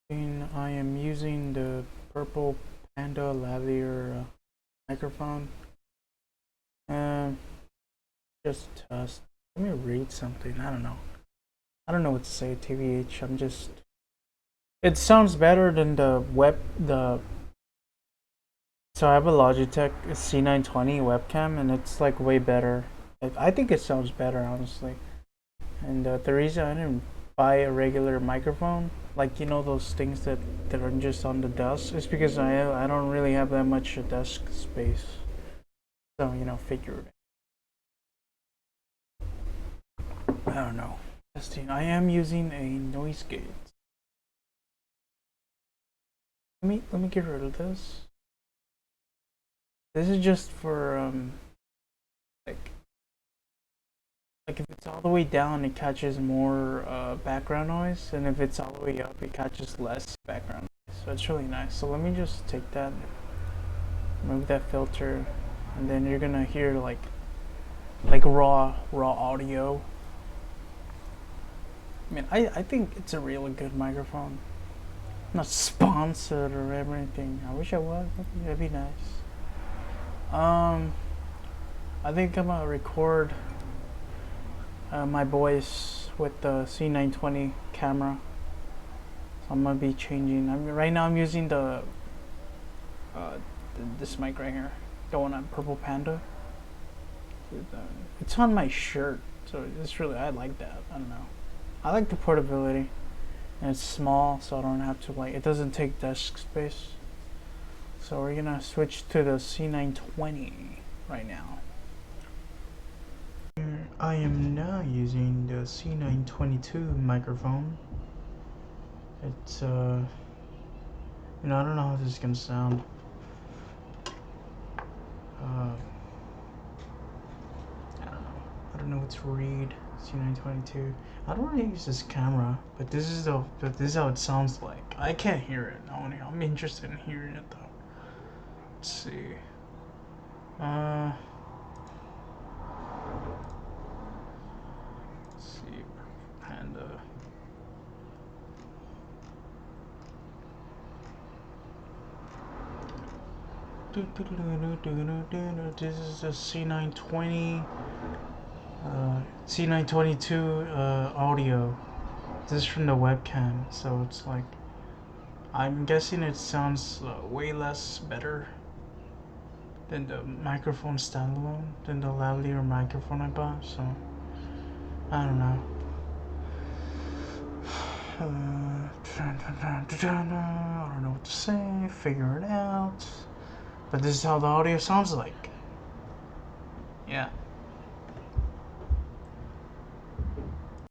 I am using the purple Panda Lavalier microphone. Um, just test. Let me read something. I don't know. I don't know what to say. TVH. I'm just. It sounds better than the web. So I have a Logitech c920 webcam, and it's like way better. I think it sounds better, honestly. And the reason I didn't buy a regular microphone, like those things that are just on the desk, is because I don't really have that much desk space. So figure it out. I don't know. Testing. I am using a noise gate. Let me get rid of this. This is just for like if it's all the way down, it catches more background noise, and if it's all the way up, it catches less background noise. So it's really nice. So let me just take that, remove that filter, and then you're gonna hear like raw audio. I mean, I think it's a really good microphone. I'm not sponsored or anything. I wish I was. That'd be nice. I think I'm gonna record my voice with the c920 camera. So I'm gonna be changing. Right now I'm using this mic right here, the one on Purple Panda. It's on my shirt, so it's really, I like that. I don't know. I like the portability, and it's small, so I don't have to it doesn't take desk space. So we're gonna switch to the c920 right now. I am now using the c922 microphone. It's I don't know how this is gonna sound. I don't know what to read. c922. I don't really use this camera, but this is how it sounds like. I can't hear it. I'm interested in hearing it though. Let's see. Let's see. Panda. This is the c920. C922 audio. This is from the webcam, so it's like I'm guessing it sounds way less better than the microphone standalone, than the lavalier microphone I bought. So I don't know. I don't know what to say. Figure it out. But this is how the audio sounds like. Yeah.